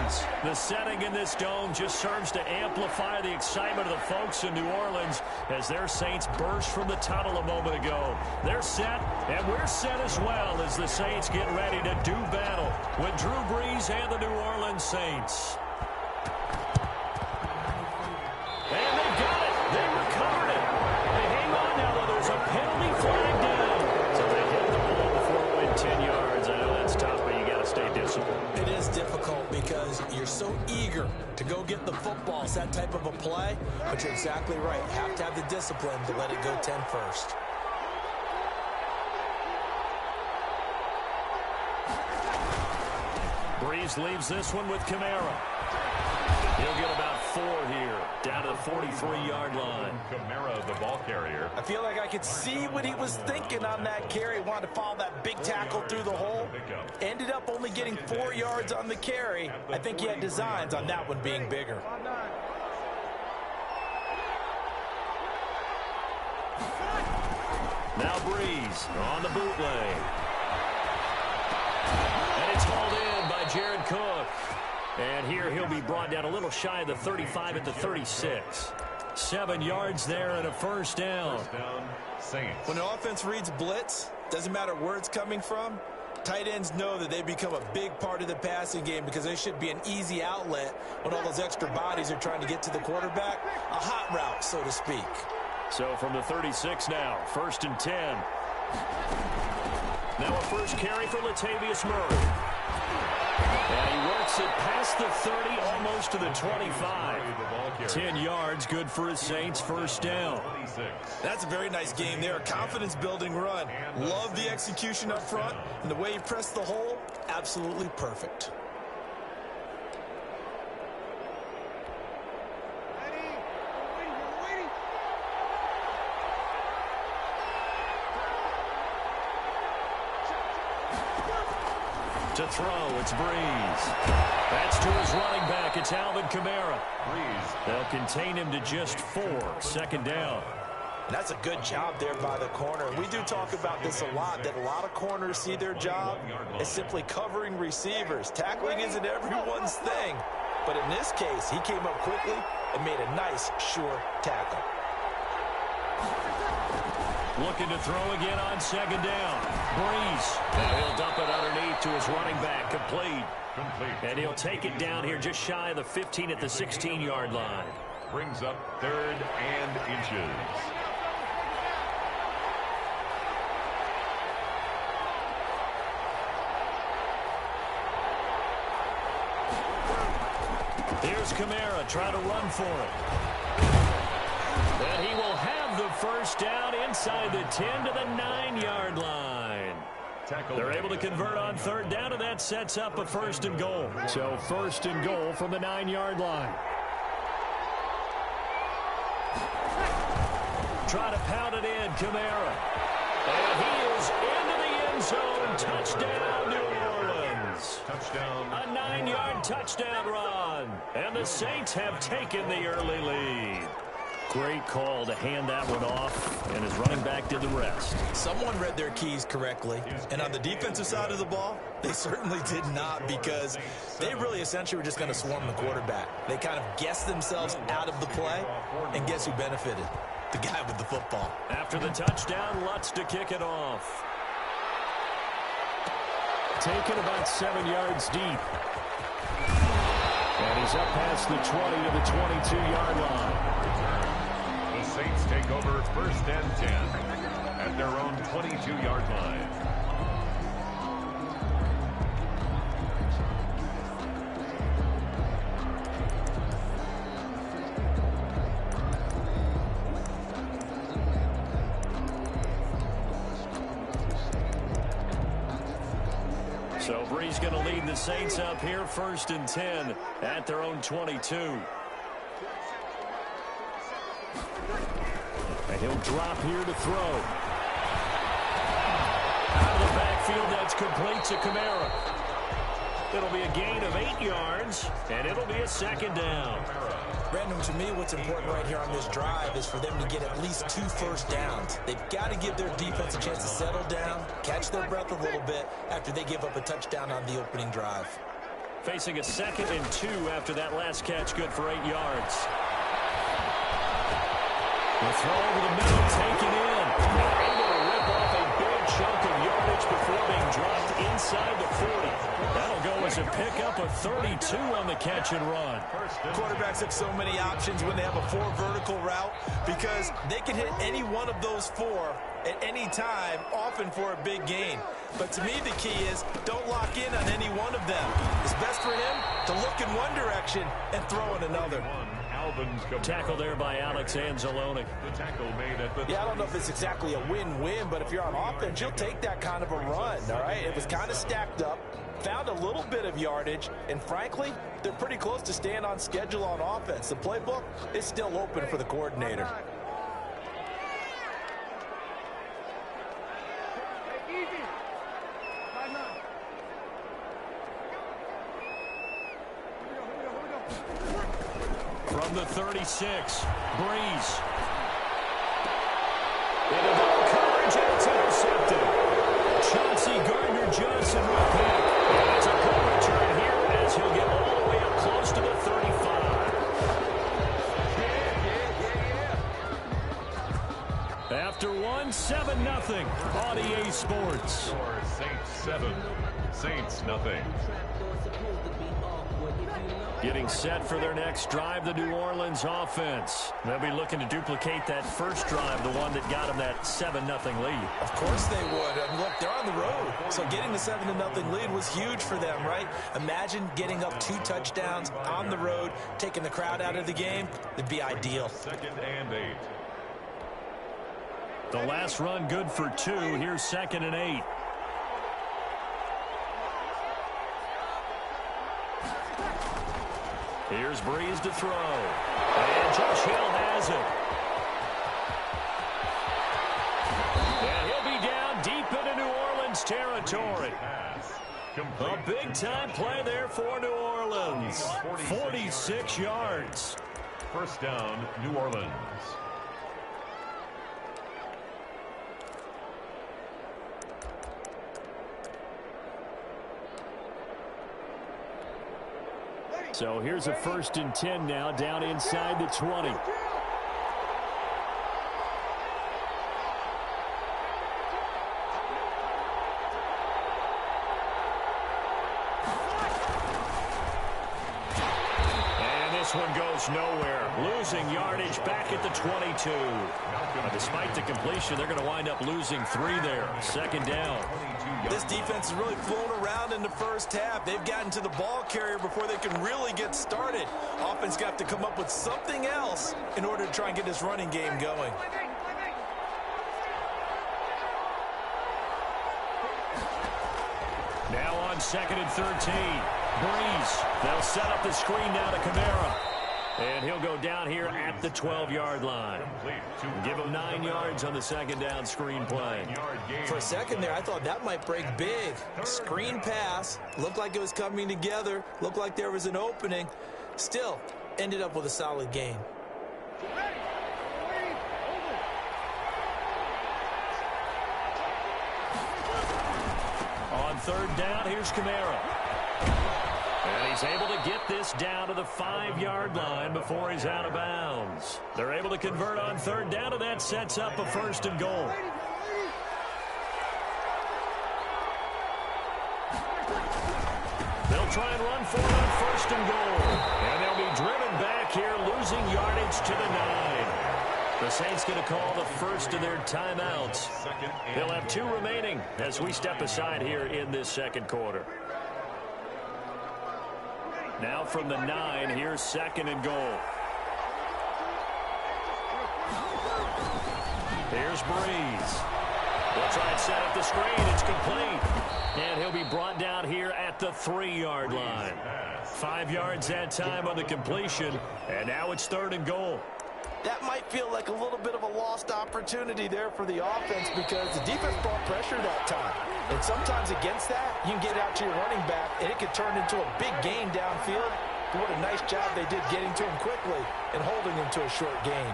Breeze. The setting in this dome just serves to amplify the excitement of the folks in New Orleans as their Saints burst from the tunnel a moment ago. They're set, and we're set as well as the Saints get ready to do battle with Drew Brees and the New Orleans Saints. And they got it. They recovered it. They hang on now, though. There's a penalty flag down. So they hit the ball before it went 10 yards. I know that's tough, but you got to stay disciplined. It is difficult because you're so eager to go get the football. It's that type of a play, but you're exactly right. You have to have the discipline to let it go 10 first. Breeze leaves this one with Kamara. He'll get about 4 here, down to the 43-yard line. Kamara, the ball carrier. I feel like I could see what he was thinking on that carry. Wanted to follow that big tackle through the hole. Ended up only getting 4 yards on the carry. I think he had designs on that one being bigger. Now Breeze on the bootleg. And it's hauled in by Jared Cook. And here he'll be brought down a little shy of the 35 at the 36. 7 yards there and a first down. When an offense reads blitz, doesn't matter where it's coming from, tight ends know that they become a big part of the passing game because they should be an easy outlet when all those extra bodies are trying to get to the quarterback. A hot route, so to speak. So from the 36 now, 1st and 10. Now a first carry for Latavius Murray. And he works it past the 30, almost to the 25. 10 yards, good for his Saints, first down. That's a very nice game there. Confidence-building run. Love the execution up front. And the way he pressed the hole, absolutely perfect. To throw, it's Breeze. That's to his running back. It's Alvin Kamara. They'll contain him to just 4. Second down. And that's a good job there by the corner. We do talk about this a lot, that a lot of corners see their job as simply covering receivers. Tackling isn't everyone's thing. But in this case, he came up quickly and made a nice, sure tackle. Looking to throw again on second down. Breeze. Now he'll dump it underneath to his running back. Complete. And he'll take it down here just shy of the 15 at the 16-yard line. Brings up 3rd and inches. Here's Kamara trying to run for it. And he will have the first down inside the 10 to the 9-yard line. They're able to convert on 3rd down, and that sets up a 1st and goal. So 1st and goal from the 9-yard line. Try to pound it in, Kamara. And he is into the end zone. Touchdown, New Orleans. Touchdown. A 9-yard touchdown run. And the Saints have taken the early lead. Great call to hand that one off, and his running back did the rest. Someone read their keys correctly, and on the defensive side of the ball, they certainly did not, because they really essentially were just going to swarm the quarterback. They kind of guessed themselves out of the play, and guess who benefited? The guy with the football. After the touchdown, Lutz to kick it off. Taken about 7 yards deep. And he's up past the 20 to the 22-yard line. The Saints take over 1st and 10 at their own 22-yard line. So Breeze going to lead the Saints up here, 1st and 10 at their own 22. And he'll drop here to throw. Out of the backfield, that's complete to Kamara. It'll be a gain of 8 yards, and it'll be a 2nd down. Brandon, to me, what's important right here on this drive is for them to get at least 2 first downs. They've got to give their defense a chance to settle down, catch their breath a little bit after they give up a touchdown on the opening drive. Facing a 2nd and 2 after that last catch, good for 8 yards. The throw over the middle, taken in. They're able to rip off a big chunk of yardage before being dropped inside the 40. That'll go as a pickup of 32 on the catch and run. Quarterbacks have so many options when they have a 4 vertical route because they can hit any one of those 4 at any time, often for a big gain. But to me, the key is don't lock in on any one of them. It's best for him to look in one direction and throw in another. Tackle there by Alex Anzalone. Yeah, I don't know if it's exactly a win-win, but if you're on offense, you'll take that kind of a run, all right? It was kind of stacked up, found a little bit of yardage, and frankly, they're pretty close to staying on schedule on offense. The playbook is still open for the coordinator. From the 36, Breeze. Into double coverage, and it's intercepted. Chauncey Gardner-Johnson will pick. And it's a good return here as he'll get all the way up close to the 35. After one, 7-0 on EA Sports. Saints 7, Saints nothing. Getting set for their next drive, the New Orleans offense. They'll be looking to duplicate that first drive, the one that got them that 7-0 lead. Of course they would. And look, they're on the road. So getting the 7-0 lead was huge for them, right? Imagine getting up 2 touchdowns on the road, taking the crowd out of the game. It'd be ideal. 2nd and 8. The last run good for 2. Here's 2nd and 8. Here's Breeze to throw. And Josh Hill has it. And he'll be down deep into New Orleans territory. A big-time play there for New Orleans. 46 yards. First down, New Orleans. So here's a 1st and 10 now, down inside the 20. And this one goes nowhere. Losing yardage back at the 22. Despite the completion, they're going to wind up losing 3 there. 2nd down. This defense has really flown around in the first half. They've gotten to the ball carrier before they can really get started. Offense got to come up with something else in order to try and get this running game going. Now on 2nd and 13. Breeze. They'll set up the screen now to Kamara. And he'll go down here at the 12-yard line. Give him 9 yards on the 2nd down screen play. For a second there, I thought that might break big. Screen pass. Looked like it was coming together. Looked like there was an opening. Still, ended up with a solid game. On 3rd down, here's Kamara. And he's able to get this down to the 5-yard line before he's out of bounds. They're able to convert on 3rd down, and that sets up a 1st and goal. They'll try and run for it on 1st and goal. And they'll be driven back here, losing yardage to the 9. The Saints going to call the first of their timeouts. They'll have 2 remaining as we step aside here in this 2nd quarter. Now from the 9, here's 2nd and goal. Here's Breeze. They'll try and set up the screen. It's complete. And he'll be brought down here at the 3-yard line. 5 yards that time on the completion. And now it's 3rd and goal. That might feel like a little bit of a lost opportunity there for the offense because the defense brought pressure that time. And sometimes against that, you can get out to your running back, and it could turn into a big gain downfield. But what a nice job they did getting to him quickly and holding him to a short gain.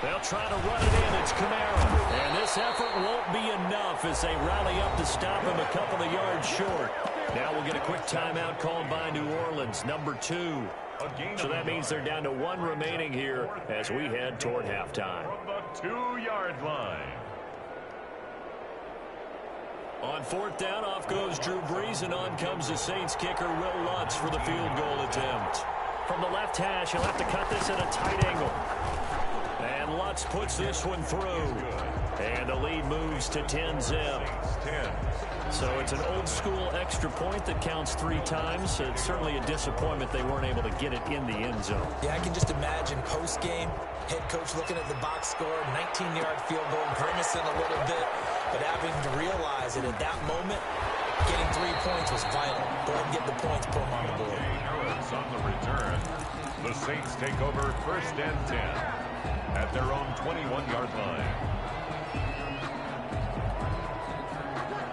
They'll try to run it in. It's Kamara. And this effort won't be enough as they rally up to stop him a couple of yards short. Now we'll get a quick timeout called by New Orleans, number 2. So that means they're down to 1 remaining here as we head toward halftime. From the 2-yard line. On 4th down, off goes Drew Brees, and on comes the Saints kicker, Will Lutz, for the field goal attempt. From the left hash, he'll have to cut this at a tight angle. And Lutz puts this one through. And the lead moves to 10-zip. So it's an old-school extra point that counts 3 times. It's certainly a disappointment they weren't able to get it in the end zone. Yeah, I can just imagine post-game, head coach looking at the box score, 19-yard field goal, grimacing a little bit, but having to realize that at that moment, getting 3 points was vital. Go ahead and get the points, put them on the board. Harris on the return. The Saints take over 1st and 10 at their own 21-yard line.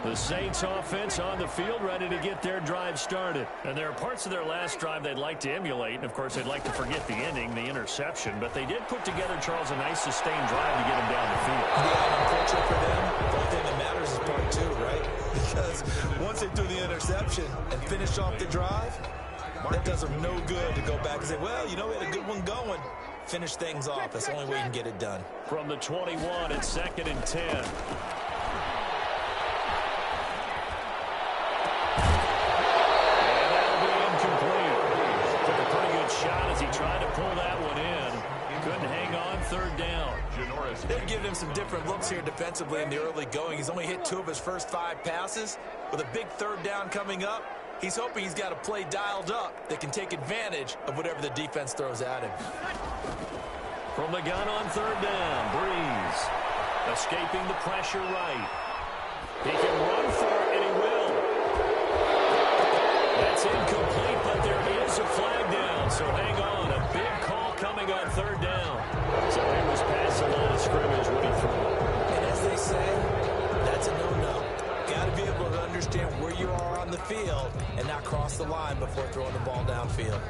The Saints offense on the field, ready to get their drive started. And there are parts of their last drive they'd like to emulate. And, of course, they'd like to forget the ending, the interception. But they did put together, Charles, a nice sustained drive to get them down the field. Yeah, unfortunate for them, the only thing that matters is part 2, right? Because once they threw the interception and finished off the drive, that does them no good to go back and say, well, you know, we had a good one going. Finish things off. That's the only way you can get it done. From the 21, it's 2nd and 10. Shot as he tried to pull that one in. Couldn't hang on, 3rd down. They're giving him some different looks here defensively in the early going. He's only hit 2 of his first 5 passes. With a big 3rd down coming up, he's hoping he's got a play dialed up that can take advantage of whatever the defense throws at him. From the gun on 3rd down, Brees escaping the pressure right. He can run for it, and he will. That's incomplete, but there is a flag down, so hang on. A big call coming on 3rd down. So he was past the line of scrimmage when he threw it. And as they say, that's a no-no. Got to be able to understand where you are on the field and not cross the line before throwing the ball downfield.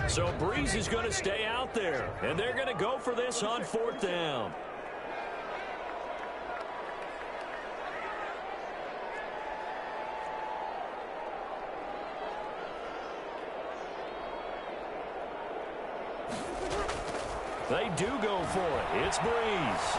So Brees is going to stay out there, and they're going to go for this on 4th down. They do go for it. It's Brees.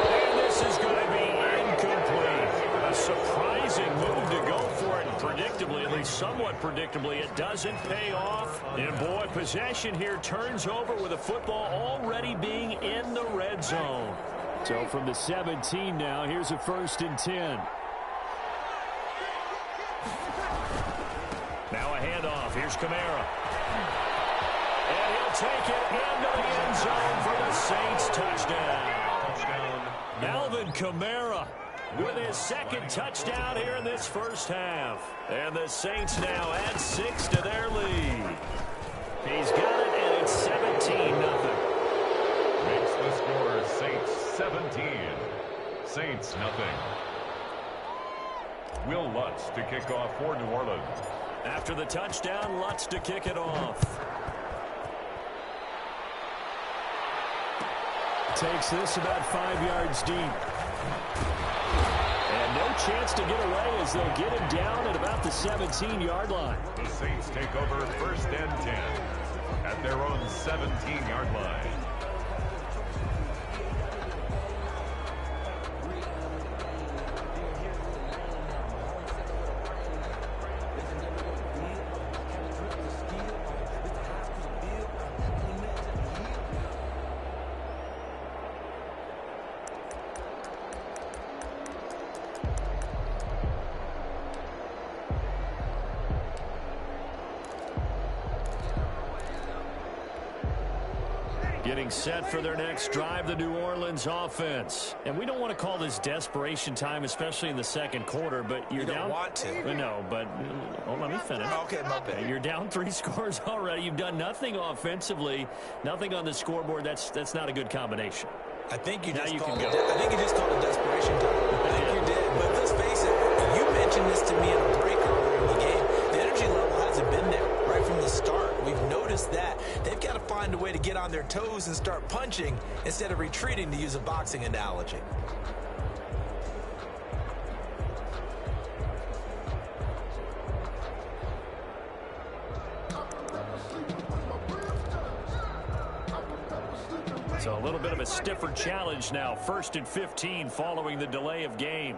And this is going to be incomplete. A surprising move to go for it. Predictably, at least somewhat predictably, it doesn't pay off. And boy, possession here turns over with the football already being in the red zone. So from the 17 now, here's a 1st and 10. Now a handoff. Here's Kamara. And he'll take it into the end zone for the Saints touchdown. Alvin Kamara with his 2nd touchdown here in this first half. And the Saints now add 6 to their lead. He's got it, and it's 17-0. Makes the score Saints 17. Saints nothing. Will Lutz to kick off for New Orleans. After the touchdown, Lutz to kick it off. Takes this about 5 yards deep. And no chance to get away as they'll get him down at about the 17-yard line. The Saints take over 1st and 10 at their own 17-yard line. Getting set for their next drive, the New Orleans offense. And we don't want to call this desperation time, especially in the 2nd quarter, but you're you down. Don't want to. No, but let me finish. Okay, my bad. You're down 3 scores already. You've done nothing offensively, nothing on the scoreboard. That's not a good combination. I think you just now you called can it. go. I think you just called it desperation time. I think you did. But mentioned this to me in a break earlier in the game. The energy level hasn't been there right from the start. We've noticed that. They've got to find a way to get on their toes and start punching instead of retreating, to use a boxing analogy. So a little bit of a stiffer challenge now. 1st and 15 following the delay of game.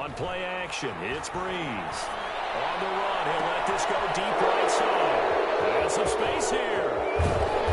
On play action, it's Breeze. On the run, he'll let this go deep right side. And some space here.